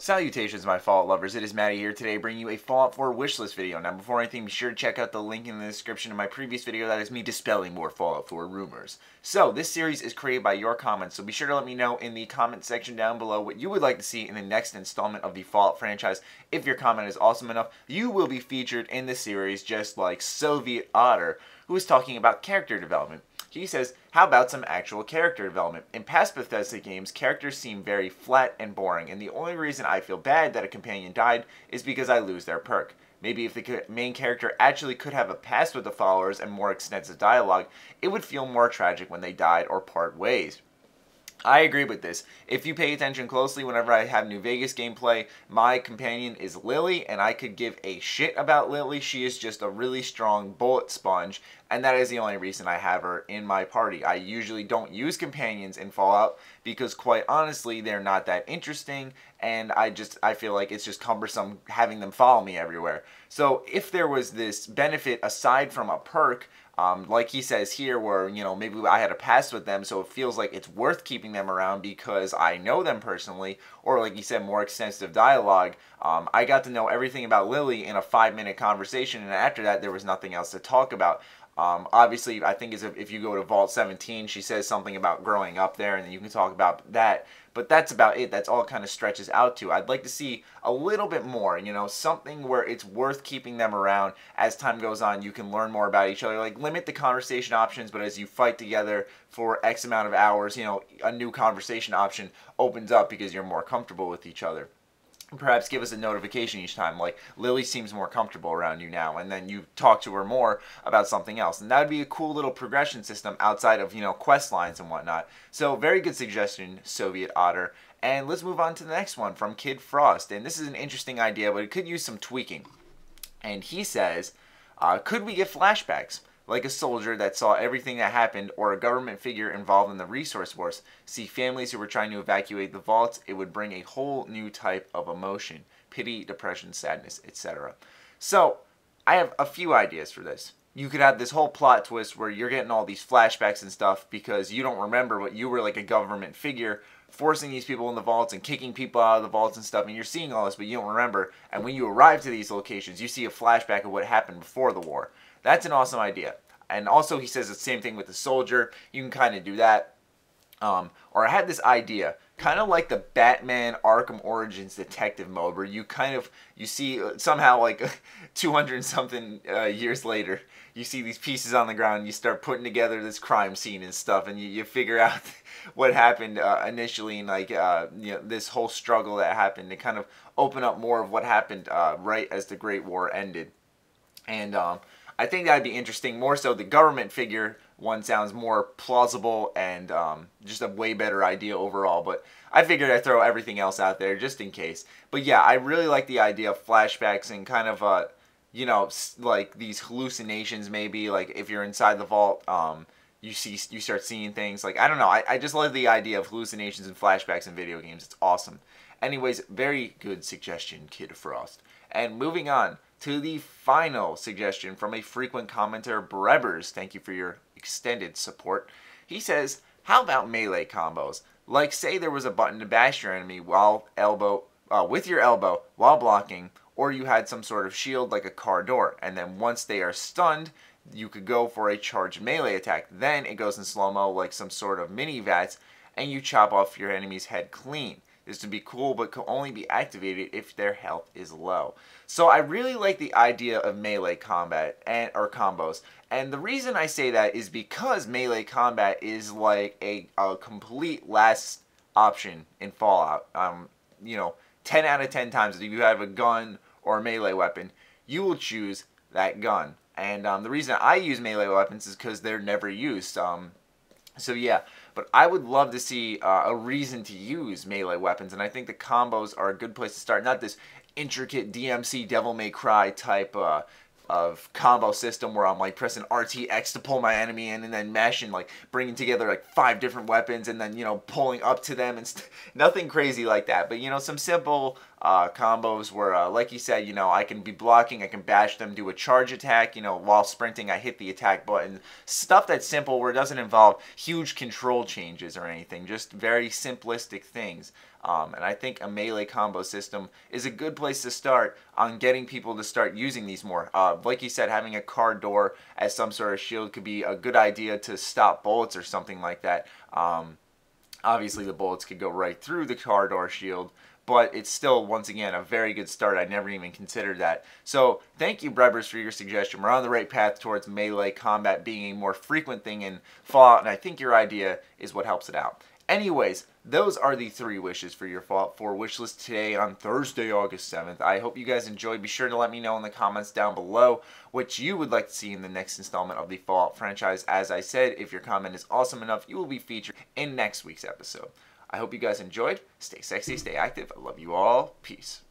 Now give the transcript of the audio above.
Salutations, my Fallout lovers. It is Matty here today, bringing you a Fallout 4 wishlist video. Now, before anything, be sure to check out the link in the description of my previous video. That is me dispelling more Fallout 4 rumors. So, this series is created by your comments, so be sure to let me know in the comment section down below what you would like to see in the next installment of the Fallout franchise. If your comment is awesome enough, you will be featured in the series, just like Soviet Otter, who is talking about character development. He says, how about some actual character development? In past Bethesda games, characters seem very flat and boring, and the only reason I feel bad that a companion died is because I lose their perk. Maybe if the main character actually could have a past with the followers and more extensive dialogue, it would feel more tragic when they died or part ways. I agree with this. If you pay attention closely, whenever I have New Vegas gameplay, my companion is Lily, and I could give a shit about Lily. She is just a really strong bullet sponge, and that is the only reason I have her in my party. I usually don't use companions in Fallout because, quite honestly, they're not that interesting, and I feel like it's just cumbersome having them follow me everywhere. So if there was this benefit aside from a perk, like he says here, where, you know, maybe I had a past with them, so it feels like it's worth keeping them around because I know them personally, or like he said, more extensive dialogue. I got to know everything about Lily in a 5-minute conversation, and after that, there was nothing else to talk about. Obviously, I think if you go to Vault 17, she says something about growing up there, and then you can talk about that. But that's about it. That's all it kind of stretches out to. I'd like to see a little bit more, you know, something where it's worth keeping them around. As time goes on, you can learn more about each other. Like, limit the conversation options, but as you fight together for X amount of hours, you know, a new conversation option opens up because you're more comfortable with each other. Perhaps give us a notification each time, like Lily seems more comfortable around you now, and then you talk to her more about something else. And that would be a cool little progression system outside of, you know, quest lines and whatnot. So very good suggestion, Soviet Otter. And let's move on to the next one from Kid Frost. And this is an interesting idea, but it could use some tweaking. And he says, could we get flashbacks? Like a soldier that saw everything that happened, or a government figure involved in the resource wars, see families who were trying to evacuate the vaults. It would bring a whole new type of emotion: pity, depression, sadness, etc. So I have a few ideas for this. You could have this whole plot twist where you're getting all these flashbacks and stuff because you don't remember, but you were like a government figure forcing these people in the vaults and kicking people out of the vaults and stuff, and you're seeing all this, but you don't remember. And when you arrive to these locations, you see a flashback of what happened before the war. That's an awesome idea. And also, he says the same thing with the soldier. You can kind of do that. Or I had this idea, kind of like the Batman Arkham Origins detective mode, where you see somehow, like 200 and something years later, you see these pieces on the ground, and you start putting together this crime scene and stuff, and you figure out what happened initially, and like you know, this whole struggle that happened, to kind of open up more of what happened right as the Great War ended. And I think that'd be interesting. More so, the government figure one sounds more plausible and just a way better idea overall. But I figured I'd throw everything else out there just in case. But yeah, I really like the idea of flashbacks and kind of, you know, like these hallucinations maybe. Like if you're inside the vault, you start seeing things. Like, I don't know. I just love the idea of hallucinations and flashbacks in video games. It's awesome. Anyways, very good suggestion, Kid Frost. And moving on to the final suggestion from a frequent commenter, Brebbers. Thank you for your extended support. He says, how about melee combos? Like, say there was a button to bash your enemy with your elbow while blocking, or you had some sort of shield like a car door, and then once they are stunned, you could go for a charged melee attack. Then it goes in slow-mo like some sort of mini VATS, and you chop off your enemy's head clean. This would be cool, but can only be activated if their health is low. So I really like the idea of melee combat or combos. And the reason I say that is because melee combat is like a complete last option in Fallout. You know, 10 out of 10 times if you have a gun or a melee weapon, you will choose that gun. And the reason I use melee weapons is because they're never used. So yeah, but I would love to see a reason to use melee weapons, and I think the combos are a good place to start. Not this intricate DMC Devil May Cry type of combo system where I'm like pressing RTX to pull my enemy in and then mashing, like bringing together like 5 different weapons and then, you know, pulling up to them and nothing crazy like that. But, you know, some simple combos where, like you said, you know, I can be blocking, I can bash them, do a charge attack, you know, while sprinting I hit the attack button. Stuff that's simple where it doesn't involve huge control changes or anything, just very simplistic things. And I think a melee combo system is a good place to start on getting people to start using these more. Like you said, having a car door as some sort of shield could be a good idea to stop bullets or something like that. Obviously, the bullets could go right through the car door shield, but it's still, once again, a very good start. I never even considered that. So thank you, Brebbers, for your suggestion. We're on the right path towards melee combat being a more frequent thing in Fallout, and I think your idea is what helps it out. Anyways, those are the 3 wishes for your Fallout 4 wish list today on Thursday, August 7th. I hope you guys enjoyed. Be sure to let me know in the comments down below what you would like to see in the next installment of the Fallout franchise. As I said, if your comment is awesome enough, you will be featured in next week's episode. I hope you guys enjoyed. Stay sexy, stay active. I love you all. Peace.